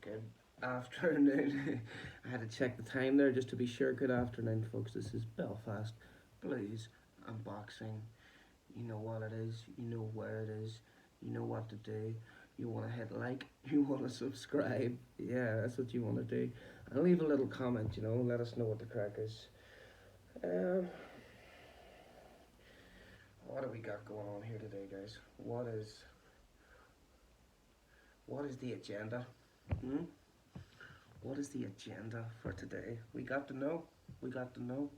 Good afternoon. I had to check the time there just to be sure. Good afternoon, folks. This is Belfast Blues Unboxing. You know what it is, you know where it is, you know what to do. You want to hit like, you want to subscribe. Yeah, that's what you want to do. And leave a little comment, let us know what the crack is. Um, what do we got going on here today, guys? What is the agenda? Hmm? What is the agenda for today? We got to know. We got to know.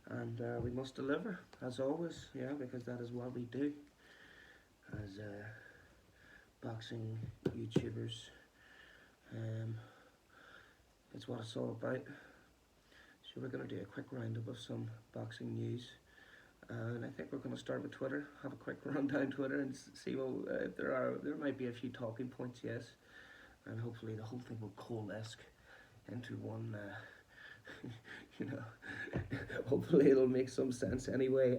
And we must deliver, as always, yeah, because that is what we do as boxing YouTubers. Um, it's what it's all about. So we're going to do a quick roundup of some boxing news. And I think we're going to start with Twitter, have a quick rundown Twitter and see if there might be a few talking points, yes. And hopefully the whole thing will coalesce into one, you know, hopefully it'll make some sense anyway.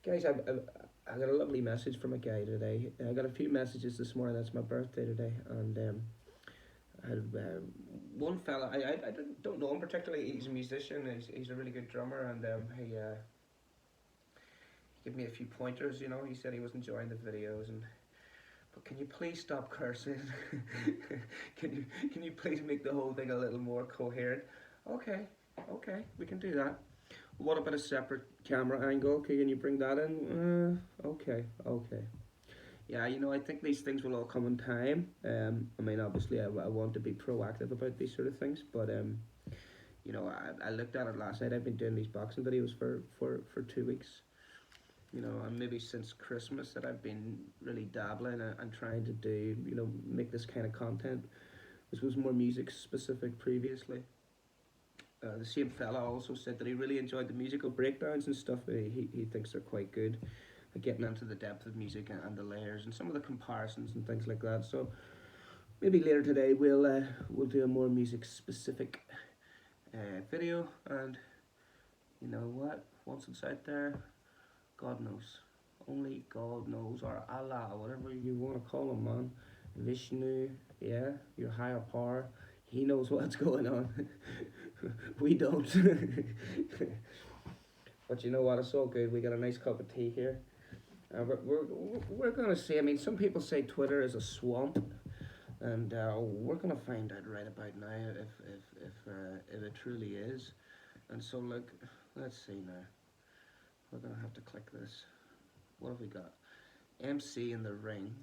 Guys, I got a lovely message from a guy today. I got a few messages this morning. That's my birthday today, and I had one fella. I don't know him particularly. He's a musician. He's a really good drummer, and he gave me a few pointers. He said he was enjoying the videos, but can you please stop cursing? can you please make the whole thing a little more coherent? Okay, we can do that. What about a separate camera angle? Okay, can you bring that in? Okay. Yeah, I think these things will all come in time. I mean, obviously, I want to be proactive about these sort of things, but I looked at it last night. I've been doing these boxing videos for 2 weeks. And maybe since Christmas that I've been really dabbling and trying to do, make this kind of content. This was more music specific previously. The same fella also said that he really enjoyed the musical breakdowns and stuff. He thinks they're quite good at getting into the depth of music and the layers and some of the comparisons and things like that. So maybe later today we'll do a more music specific video, and you know what? Once it's out there, God knows. Only God knows, or Allah, whatever you want to call him, man. Vishnu, yeah, your higher power. He knows what's going on. We don't. But you know what? It's all good. We got a nice cup of tea here. We're gonna see. I mean, some people say Twitter is a swamp, and we're gonna find out right about now if it truly is. And so, look, let's see now. We're gonna have to click this. What have we got? MC in the ring,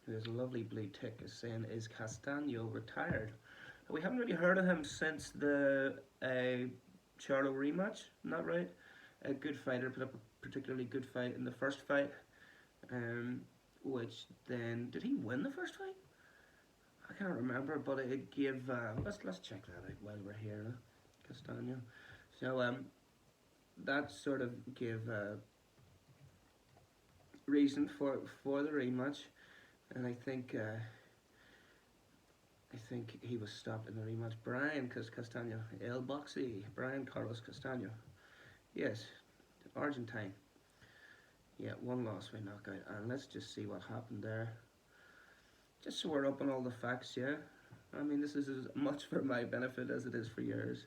who has a lovely blue tick, is saying, "Is Castano retired?" We haven't really heard of him since the Charlo rematch, not right? A good fighter, put up a particularly good fight in the first fight, which then, did he win the first fight? I can't remember, but it gave, let's check that out while we're here, Castano. So that sort of gave reason for the rematch, and I think he was stopped in the rematch. Brian Castano, El Boxy, Brian Carlos Castano. Yes, Argentine. Yeah, one loss by knockout. And let's just see what happened there. Just so we're up on all the facts, yeah. I mean, this is as much for my benefit as it is for yours.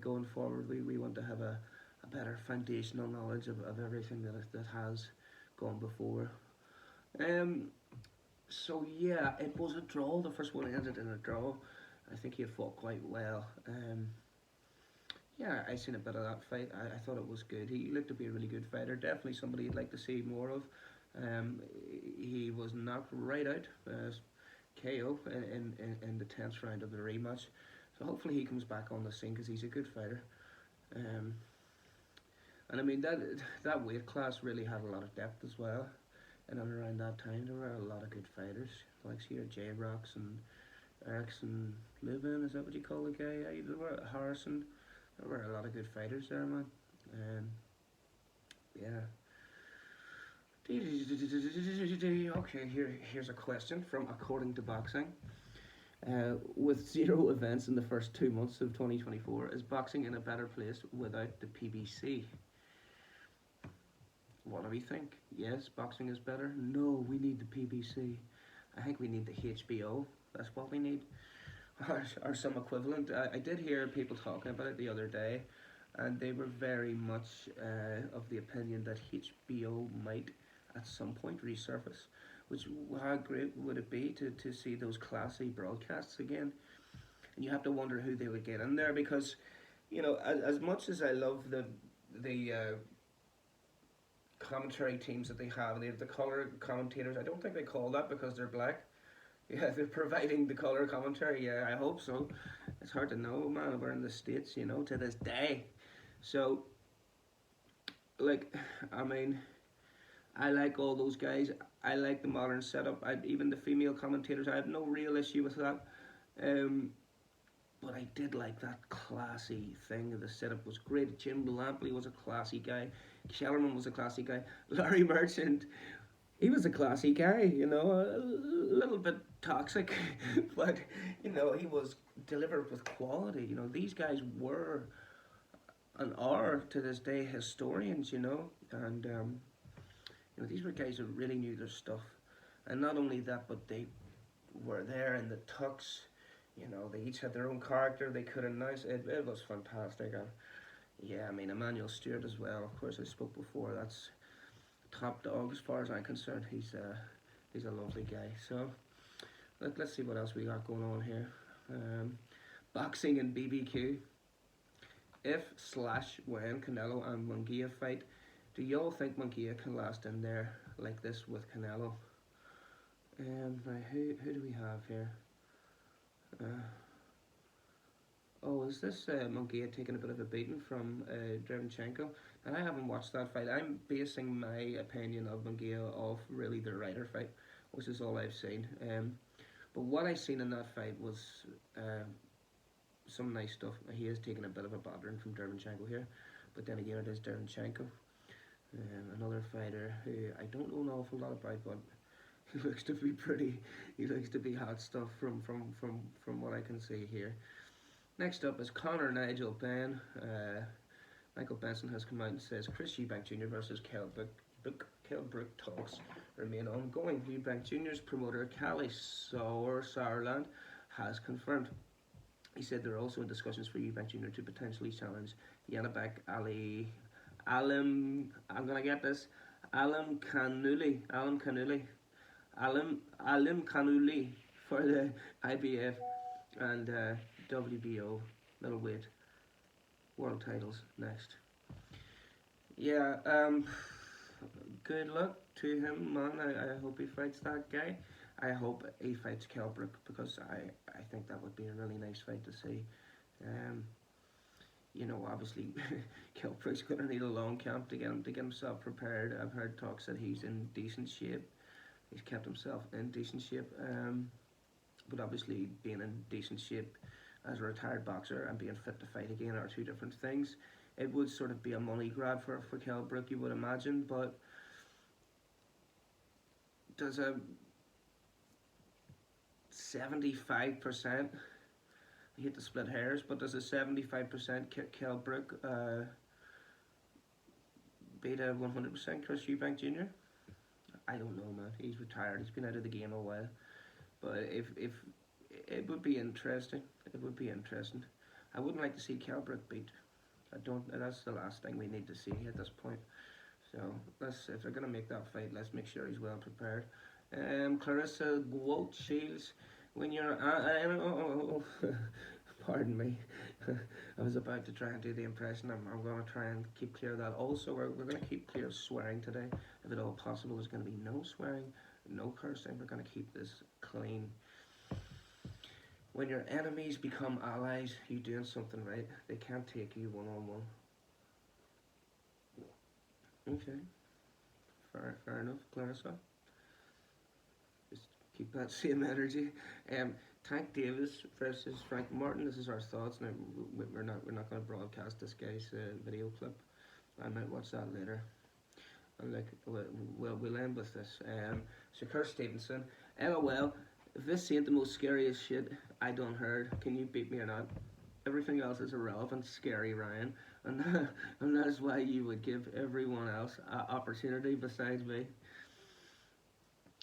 Going forward, we want to have a better foundational knowledge of everything that has gone before. So yeah, it was a draw. The first one ended in a draw. I think he had fought quite well. Yeah, I seen a bit of that fight. I thought it was good. He looked to be a really good fighter. Definitely somebody you'd like to see more of. He was knocked right out, KO in the 10th round of the rematch. So hopefully he comes back on the scene because he's a good fighter. And I mean that weight class really had a lot of depth as well. And around that time there were a lot of good fighters, like here J-Rocks and Erickson Lubin, is that what you call the guy? Yeah, there were Harrison. There were a lot of good fighters there, man. Yeah. Okay, here's a question from According to Boxing. With 0 events in the first 2 months of 2024, is boxing in a better place without the PBC? What do we think? Yes, boxing is better? No, we need the PBC. I think we need the HBO. That's what we need, or some equivalent. I did hear people talking about it the other day, and they were very much of the opinion that HBO might at some point resurface. Which, how great would it be to see those classy broadcasts again? And you have to wonder who they would get in there because, as much as I love the commentary teams that they have, they have the color commentators. I don't think they call that because they're black. Yeah, they're providing the color commentary. Yeah, I hope so. It's hard to know, man. We're in the States, to this day. So, like, I mean, I like all those guys. I like the modern setup. Even the female commentators, I have no real issue with that. Um, but I did like that classy thing. The setup was great. Jim Lampley was a classy guy. Kellerman was a classy guy. Larry Merchant, he was a classy guy, a little bit toxic, but he was delivered with quality. These guys were and are to this day historians, and these were guys who really knew their stuff, and not only that, but they were there in the tux. They each had their own character. They could announce it. It was fantastic. And yeah, I mean Emmanuel Stewart as well. Of course, I spoke before. That's top dog as far as I'm concerned. He's a lovely guy. So let's see what else we got going on here. Boxing and BBQ. If slash when Canelo and Munguia fight, do y'all think Munguia can last in there like this with Canelo? Now who do we have here? Is this Munguia taking a bit of a beating from Derevchenko? And I haven't watched that fight. I'm basing my opinion of Munguia off really the Ryder fight, which is all I've seen. But what I seen in that fight was some nice stuff. He is taking a bit of a battering from Derevchenko here, but then again it is Derevchenko, another fighter who I don't know an awful lot about, but he looks to be pretty. He looks to be hot stuff from what I can see here. Next up is Conor Nigel Benn. Michael Benson has come out and says Chris Eubank Jr. versus Kell Brook talks remain ongoing. Eubank Jr.'s promoter Callie Sauerland has confirmed. He said there are also discussions for Eubank Jr. to potentially challenge Yanibek Alim. I'm gonna get this. Alim Kanuli for the IBF and WBO middleweight world titles next. Yeah, good luck to him, man. I hope he fights that guy. I hope he fights Kell Brook because I think that would be a really nice fight to see. Obviously, Kell Brook's going to need a long camp to get himself prepared. I've heard talks that he's in decent shape. He's kept himself in decent shape. But obviously, being in decent shape as a retired boxer and being fit to fight again are two different things. It would sort of be a money grab for Kell Brook, you would imagine, but does a 75%, I hate to split hairs, but does a 75% Kell Brook beat a 100% Chris Eubank Jr.? I don't know, man. He's retired. He's been out of the game a while. But if it would be interesting. It would be interesting. I wouldn't like to see Kell Brook beat. I don't. That's the last thing we need to see at this point. So if they're gonna make that fight, let's make sure he's well prepared. Clarissa Gwalt Shields, when you're pardon me, I was about to try and do the impression. I'm going to try and keep clear of that. Also, we're going to keep clear of swearing today. If at all possible, there's going to be no swearing, no cursing. We're going to keep this clean. When your enemies become allies, you're doing something right. They can't take you one-on-one. Okay. Fair enough, Clarissa. Just keep that same energy. Tank Davis versus Frank Martin. This is our thoughts. Now we're not going to broadcast this guy's video clip. I might watch that later. And we'll end with this. Shakur Stevenson. LOL. If this ain't the most scariest shit I done heard, can you beat me or not? Everything else is irrelevant, scary Ryan, and that's why you would give everyone else an opportunity besides me.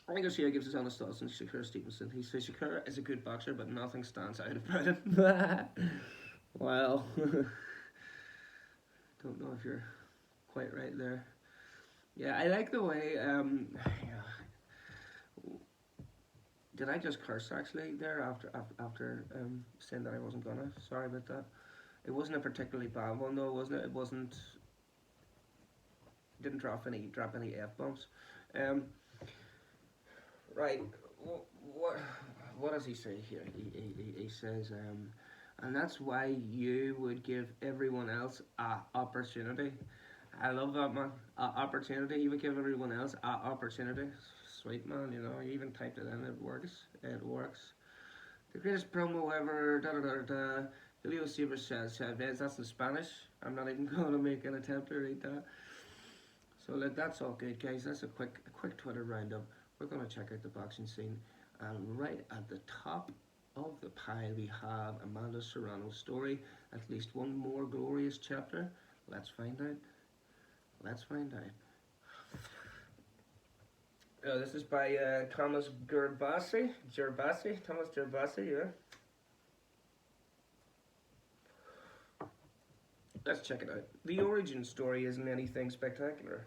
Angus here gives his honest thoughts on Shakur Stevenson. He says Shakur is a good boxer, but nothing stands out about him. Well, don't know if you're quite right there. Yeah, I like the way. Did I just curse actually there after saying that I wasn't gonna? Sorry about that. It wasn't a particularly bad one though, wasn't it? It wasn't. Didn't drop any f bombs. Um, right. What what does he say here? He says, and that's why you would give everyone else a opportunity. I love that, man. A opportunity. You would give everyone else a opportunity. Sweet, man. You know, you even typed it in. It works. It works. The greatest promo ever. Da da da da. Julio Cesar says, Chavez. That's in Spanish. I'm not even going to make an attempt to read that. So look, that's all good, guys. That's a quick Twitter roundup. We're going to check out the boxing scene, and right at the top of the pile we have Amanda Serrano's story. At least one more glorious chapter. Let's find out. Let's find out. This is by Thomas Gerbasi. Thomas Gerbasi, yeah. Let's check it out. The origin story isn't anything spectacular.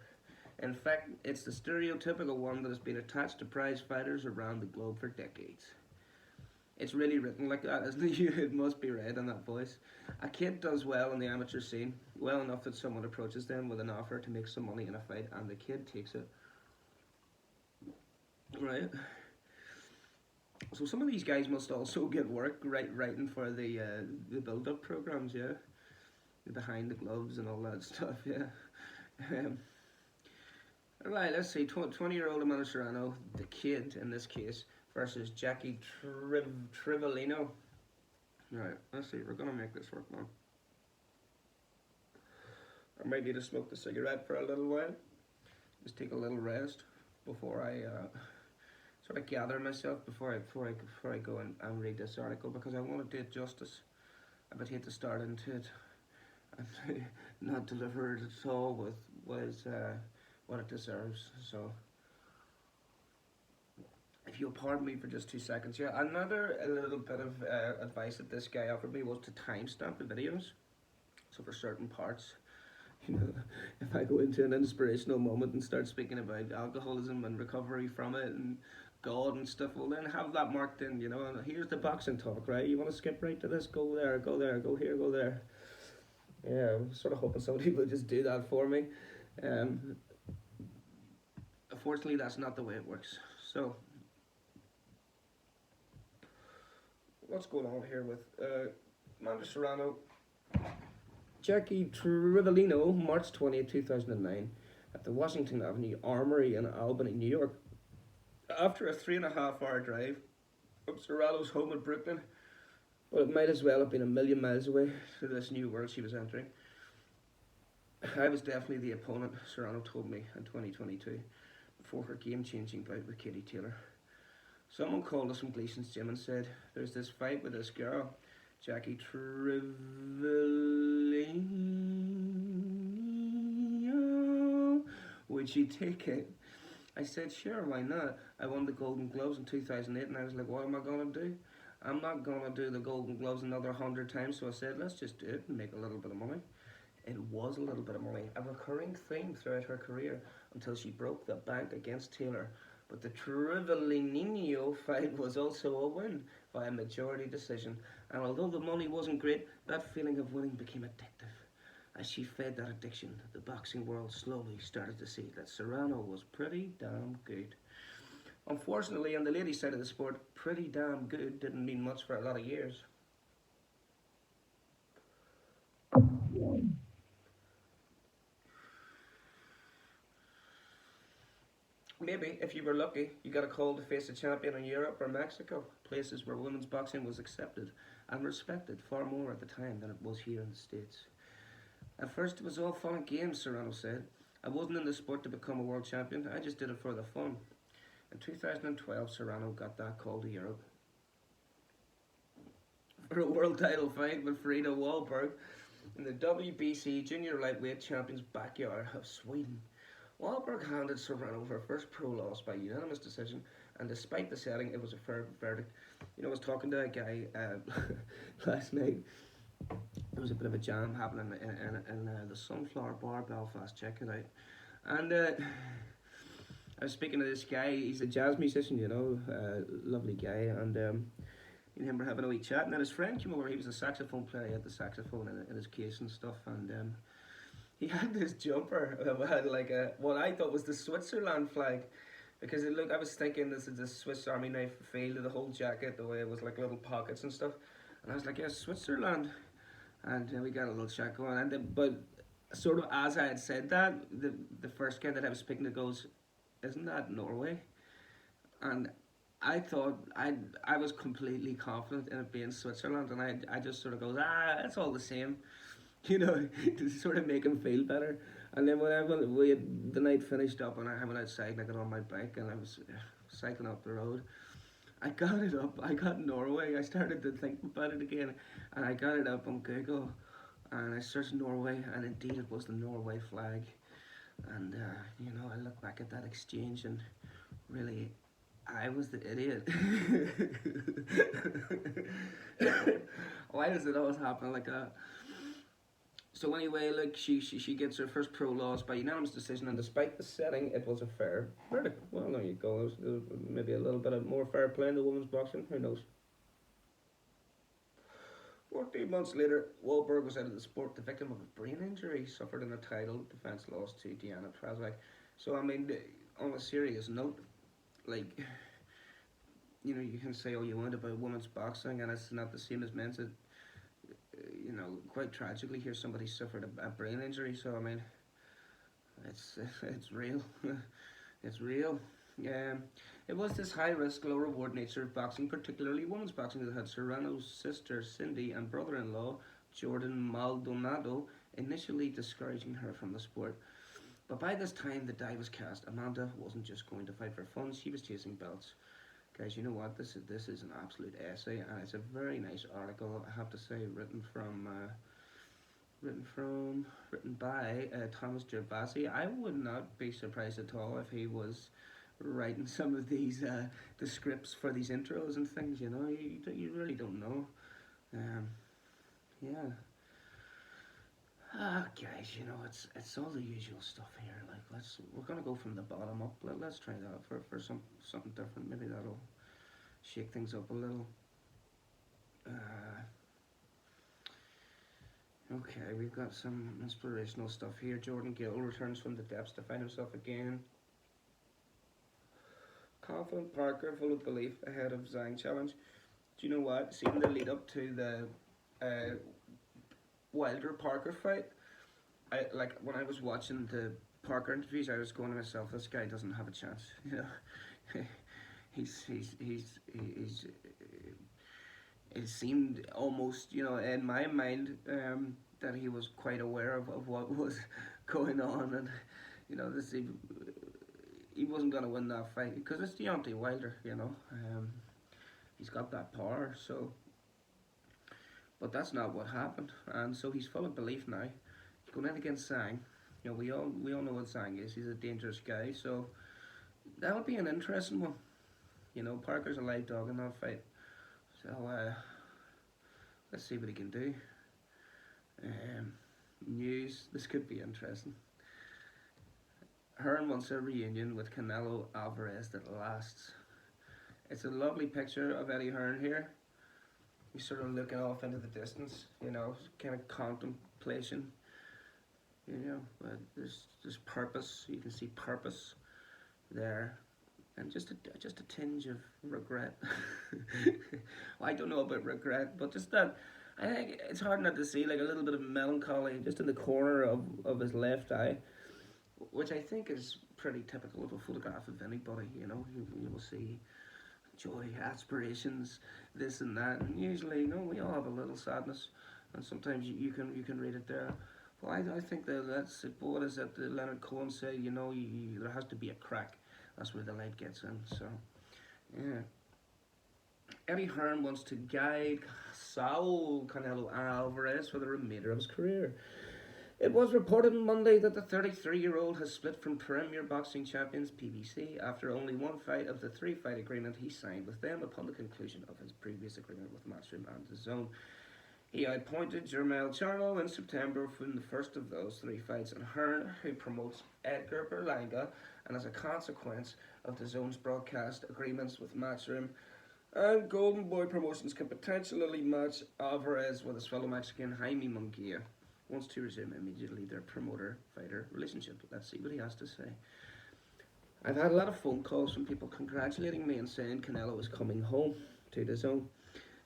In fact, it's the stereotypical one that has been attached to prize fighters around the globe for decades. It's really written like that, isn't it? It must be read in that voice. A kid does well in the amateur scene, well enough that someone approaches them with an offer to make some money in a fight, and the kid takes it. Right? So some of these guys must also get work writing for the build-up programs, yeah? Behind the gloves and all that stuff, yeah. Right, let's see, 20-year-old Amanda Serrano, the kid in this case, versus Jackie Trivellino. Right, let's see, we're gonna make this work, man. I might need to smoke the cigarette for a little while. Just take a little rest before I sort of gather myself before I go and read this article, because I want to do it justice. I would hate to start into it and not deliver it at all with what it deserves. So if you'll pardon me for just 2 seconds. Yeah, another little bit of advice that this guy offered me was to timestamp the videos. So for certain parts, you know, if I go into an inspirational moment and start speaking about alcoholism and recovery from it and God and stuff, well then have that marked in, you know, and here's the boxing talk, right? You want to skip right to this, go there, go here, go there. Yeah, I'm sort of hoping somebody will just do that for me. Unfortunately, that's not the way it works. So, what's going on here with Amanda Serrano? Jackie Trivellino, March 20th, 2009, at the Washington Avenue Armory in Albany, New York. After a 3.5-hour drive from Serrano's home in Brooklyn, well, it might as well have been a million miles away to this new world she was entering. I was definitely the opponent, Serrano told me in 2022, before her game-changing bout with Katie Taylor. Someone called us from Gleason's gym and said, there's this fight with this girl, Jackie Trivellino. Would you take it? I said, sure, why not? I won the Golden Gloves in 2008, and I was like, what am I going to do? I'm not going to do the Golden Gloves another 100 times, so I said, let's just do it and make a little bit of money. It was a little bit of money, a recurring theme throughout her career, until she broke the bank against Taylor. But the Trivellino fight was also a win by a majority decision, and although the money wasn't great, that feeling of winning became addictive. As she fed that addiction, the boxing world slowly started to see that Serrano was pretty damn good. Unfortunately, on the ladies' side of the sport, pretty damn good didn't mean much for a lot of years. Maybe, if you were lucky, you got a call to face a champion in Europe or Mexico, places where women's boxing was accepted and respected far more at the time than it was here in the States. At first it was all fun and games, Serrano said. I wasn't in the sport to become a world champion, I just did it for the fun. In 2012, Serrano got that call to Europe for a world title fight with Frida Wahlberg in the WBC Junior Lightweight Champions backyard of Sweden. Wahlberg handed Serrano her first pro loss by unanimous decision, and despite the setting, it was a fair verdict. I was talking to a guy last night. There was a bit of a jam happening in the Sunflower Bar, Belfast. Check it out. And I was speaking to this guy. He's a jazz musician, lovely guy, and me and him were having a wee chat. And then his friend came over. He was a saxophone player. He had the saxophone in his case and stuff, and he had this jumper that had like what I thought was the Switzerland flag. Because I was thinking this is the Swiss Army knife feel to the whole jacket, the way it was like little pockets and stuff. And I was like, yeah, Switzerland. And we got a little chat going. But sort of as I had said that, the first guy that I was speaking to goes, isn't that Norway? And I thought I was completely confident in it being Switzerland, and I just sort of goes, it's all the same, to sort of make him feel better. And then when the night finished up and I went outside and I got on my bike and I was cycling up the road, I got it up. I got Norway. I started to think about it again, and I got it up on Google, and I searched Norway, and indeed it was the Norway flag. And I look back at that exchange, and really, I was the idiot. Why does it always happen like that? So anyway, like she gets her first pro loss by unanimous decision, and despite the setting, it was a fair verdict. Well, there you go. There's maybe a little bit of more fair play in the women's boxing. Who knows? 14 months later, Wahlberg was out of the sport, the victim of a brain injury suffered in a title defense loss to Diana Taurasi. So I mean, on a serious note, like you can say all you want about women's boxing, and it's not the same as men's. Quite tragically, here somebody suffered a brain injury. So I mean, it's real. It's real. It was this high risk, low reward nature of boxing, particularly women's boxing, that had Serrano's sister Cindy and brother in law Jordan Maldonado initially discouraging her from the sport. But by this time, the die was cast. Amanda wasn't just going to fight for fun; she was chasing belts. Guys, you know what? This is an absolute essay, and it's a very nice article. I have to say, written by Thomas Gervasi. I would not be surprised at all if he was writing some of these the scripts for these intros and things. You really don't know. Yeah. Guys, it's all the usual stuff here. Like we're gonna go from the bottom up. Let's try that for something different. Maybe that'll shake things up a little. Okay, we've got some inspirational stuff here. Jordan Gill returns from the depths to find himself again. Confident Parker, full of belief ahead of Zhang challenge. Do you know what? Seeing the lead up to the Wilder Parker fight, when I was watching the Parker interviews, I was going to myself, this guy doesn't have a chance. he's it seemed almost, in my mind, that he was quite aware of what was going on, and he wasn't going to win that fight because it's Deontay Wilder. He's got that power, so. But that's not what happened, and so he's full of belief now. He's going in against Zhang. We all know what Zhang is. He's a dangerous guy, so that'll be an interesting one. Parker's a live dog in that fight, so let's see what he can do. News. This could be interesting. Hearn wants a reunion with Canelo Alvarez that lasts. It's a lovely picture of Eddie Hearn here. He's sort of looking off into the distance, kind of contemplation. But there's purpose. You can see purpose there, and just a tinge of regret. Well, I don't know about regret, but just that. I think it's hard not to see like a little bit of melancholy just in the corner of his left eye, which I think is pretty typical of a photograph of anybody. You will see joy, aspirations, this and that, and usually, we all have a little sadness, and sometimes you can read it there. Well, I think that's it. What is it? Leonard Cohen said, there has to be a crack. That's where the light gets in. So, yeah. Eddie Hearn wants to guide Saul Canelo Alvarez for the remainder of his career. It was reported on Monday that the 33-year-old has split from Premier Boxing Champions PBC after only one fight of the three-fight agreement he signed with them upon the conclusion of his previous agreement with Matchroom and DAZN. He appointed Jermel Charlo in September from the first of those three fights, and Hearn, who promotes Edgar Berlanga, and as a consequence of DAZN's broadcast agreements with Matchroom and Golden Boy Promotions, can potentially match Alvarez with his fellow Mexican Jaime Munguia. Wants to resume immediately their promoter-fighter relationship. Let's see what he has to say. I've had a lot of phone calls from people congratulating me and saying Canelo is coming home to DAZN,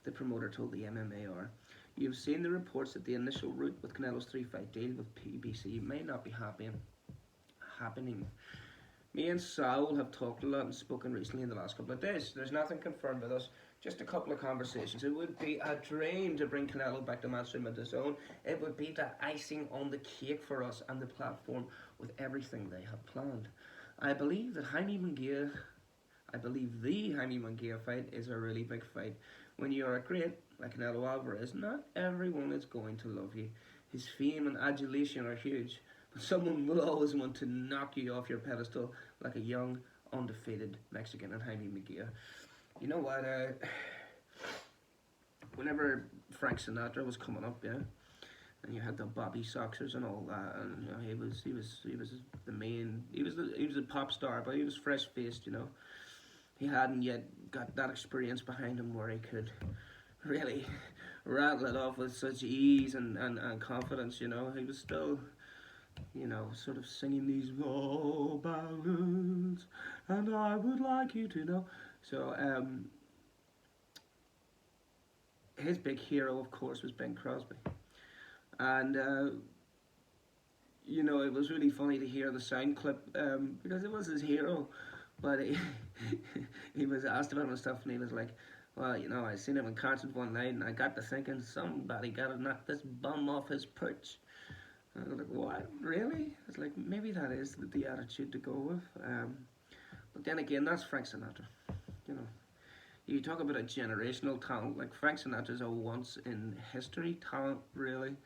the promoter told the MMAR. You've seen the reports that the initial route with Canelo's three-fight deal with PBC may not be happening. Me and Saul have talked a lot and spoken recently in the last couple of days. There's nothing confirmed with us, just a couple of conversations. It would be a dream to bring Canelo back to Matchroom and DAZN. It would be the icing on the cake for us and the platform with everything they have planned. I believe the Jaime Munguia fight is a really big fight. When you are a great like Canelo Alvarez, not everyone is going to love you. His fame and adulation are huge, but someone will always want to knock you off your pedestal like a young, undefeated Mexican and Jaime Munguia. You know what? Whenever Frank Sinatra was coming up, yeah, and you had the Bobby Soxers and all that, and you know, he was the main. He was a pop star, but he was fresh faced. You know, he hadn't yet got that experience behind him where he could really rattle it off with such ease and confidence. You know, he was still, you know, sort of singing these old ballads, and I would like you to know. So his big hero, of course, was Bing Crosby, and you know, it was really funny to hear the sound clip because it was his hero, but he was asked about him and stuff, and he was like, well, you know, I seen him in concert one night, and I got to thinking somebody got to knock this bum off his perch. And I was like, what, really? It's like, maybe that is the attitude to go with. But then again, that's Frank Sinatra. You know, you talk about a generational talent, like Frank Sinatra's a once in history talent, really,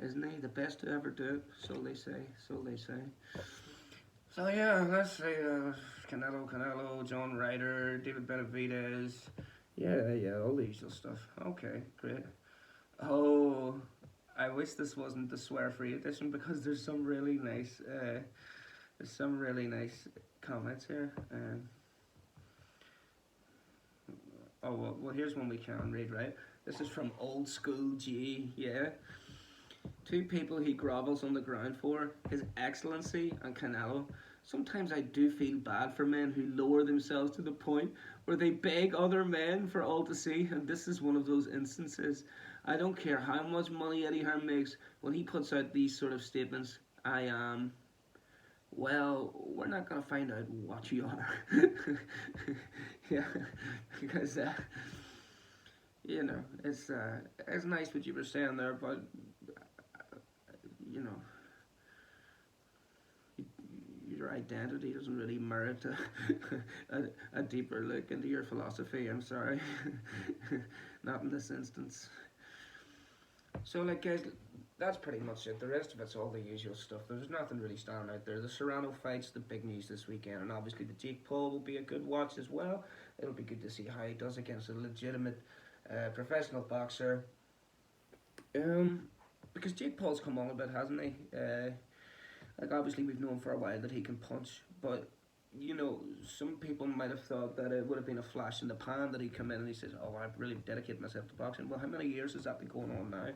isn't he? The best to ever do it, so they say, So yeah, let's say Canelo, John Ryder, David Benavidez, yeah, all the usual stuff. Okay, great. Oh, I wish this wasn't the swear-free edition because there's some really nice comments here. Well, here's one we can read, right? This is from Old School G, yeah. Two people he grovels on the ground for, His Excellency and Canelo. Sometimes I do feel bad for men who lower themselves to the point where they beg other men for all to see, and this is one of those instances. I don't care how much money Eddie Hearn makes, when he puts out these sort of statements, I am... well, we're not going to find out what you are. Yeah, because, you know, it's nice what you were saying there, but, you know, your identity doesn't really merit a deeper look into your philosophy, I'm sorry. Not in this instance. So, like, guys, that's pretty much it. The rest of it's all the usual stuff. There's nothing really standing out there. The Serrano fight's the big news this weekend, and obviously the Jake Paul will be a good watch as well. It'll be good to see how he does against a legitimate professional boxer. Because Jake Paul's come on a bit, hasn't he? Like, obviously we've known for a while that he can punch, but you know, some people might have thought that it would have been a flash in the pan that he come in and he says, oh, I've really dedicated myself to boxing. Well, how many years has that been going on now?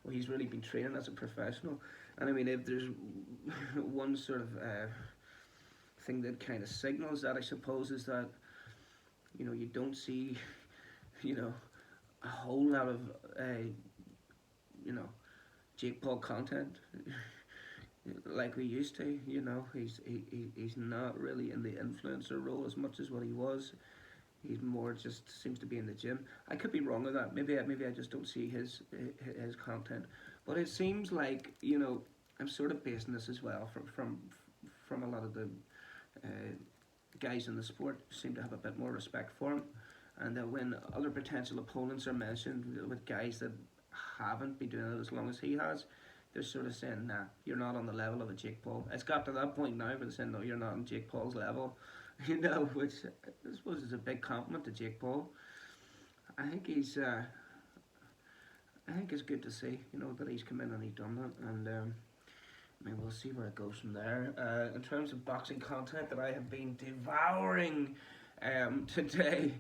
Well, he's really been training as a professional. And I mean, if there's one sort of thing that kind of signals that, I suppose, is that, you know, you don't see, you know, a whole lot of, you know, Jake Paul content like we used to. You know, he's not really in the influencer role as much as what he was. He's more just seems to be in the gym. I could be wrong with that. Maybe I just don't see his content. But it seems like, you know, I'm sort of basing this as well from a lot of the guys in the sport seem to have a bit more respect for him, and that when other potential opponents are mentioned with guys that haven't been doing it as long as he has, they're sort of saying, nah, you're not on the level of a Jake Paul. It's got to that point now where they're saying, no, you're not on Jake Paul's level, which I suppose is a big compliment to Jake Paul. I think I think it's good to see, that he's come in and he's done that, and I mean, we'll see where it goes from there. In terms of boxing content that I have been devouring today,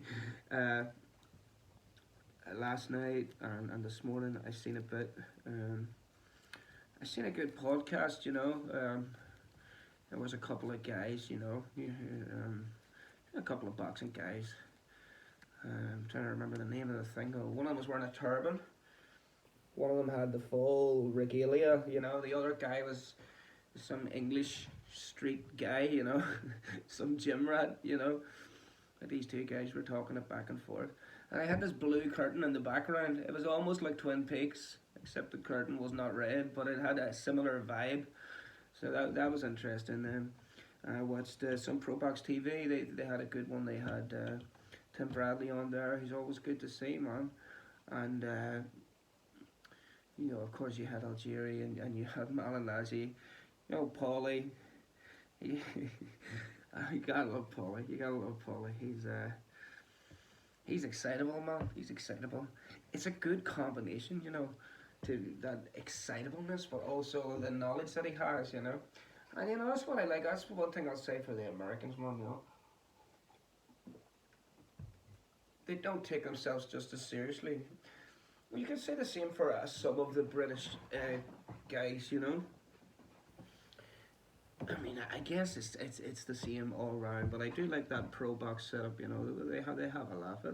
last night and this morning, I've seen a bit. I seen a good podcast. There was a couple of guys. A couple of boxing guys. I'm trying to remember the name of the thing. One of them was wearing a turban. One of them had the full regalia. The other guy was some English street guy. Some gym rat. And these two guys were talking it back and forth. And I had this blue curtain in the background. It was almost like Twin Peaks, except the curtain was not red, but it had a similar vibe. So that was interesting. I watched some Pro Box TV. They had a good one. They had Tim Bradley on there. He's always good to see, man. And of course, you had Algeria and you had Malinazzi. Paulie. You gotta love Paulie. You gotta love Paulie. He's excitable, man. He's excitable. It's a good combination, to that excitableness, but also the knowledge that he has, And that's what I like. That's one thing I'll say for the Americans, man. They don't take themselves just as seriously. Well, you can say the same for some of the British guys, I mean, I guess it's the same all round, but I do like that pro box setup. They have a laugh.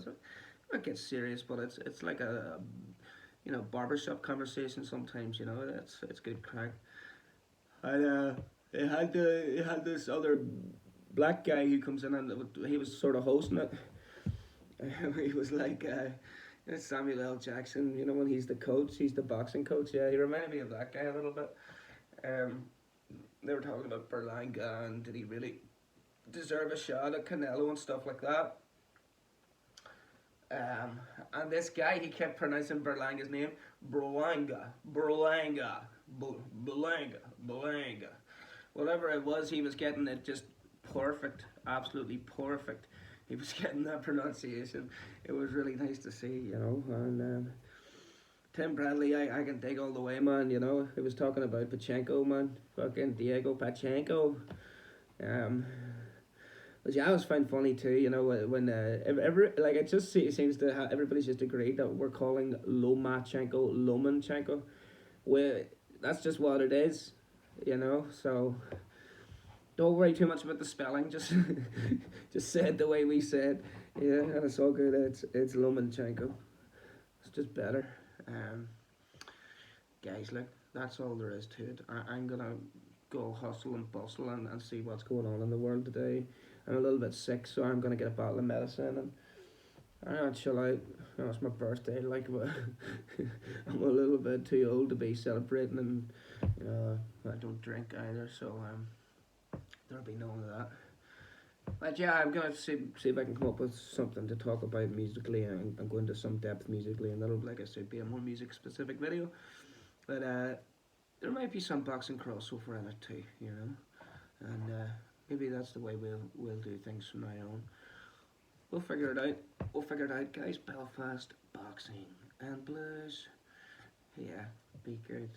It gets serious, but it's like a barbershop conversation sometimes. It's good crack. And it had this other black guy who comes in and he was sort of hosting it. He was like Samuel L. Jackson. When he's the coach, he's the boxing coach. Yeah, he reminded me of that guy a little bit. They were talking about Berlanga and did he really deserve a shot at Canelo and stuff like that. And this guy, he kept pronouncing Berlanga's name Berlanga. Whatever it was, he was getting it just perfect, absolutely perfect. He was getting that pronunciation. It was really nice to see, and Tim Bradley, I can dig all the way, man. He was talking about Pachenko, man, fucking Diego Pachenko. But yeah, I was find funny too. When it just seems to have everybody's just agreed that we're calling Lomachenko. Well, that's just what it is, So don't worry too much about the spelling. Just just say it the way we said. Yeah, and it's all good. It's Lomachenko. It's just better. Guys, look, that's all there is to it. I'm gonna go hustle and bustle and see what's going on in the world today. I'm a little bit sick, so I'm gonna get a bottle of medicine and I'm gonna chill out. It's my birthday, but I'm a little bit too old to be celebrating, and I don't drink either, so there'll be none of that. But yeah, I'm gonna see if I can come up with something to talk about musically and go into some depth musically, and that'll, like I said, be a more music specific video. But there might be some boxing crossover in it too, and maybe that's the way we'll do things from now on. We'll figure it out, guys. Belfast boxing and blues. Yeah, be good.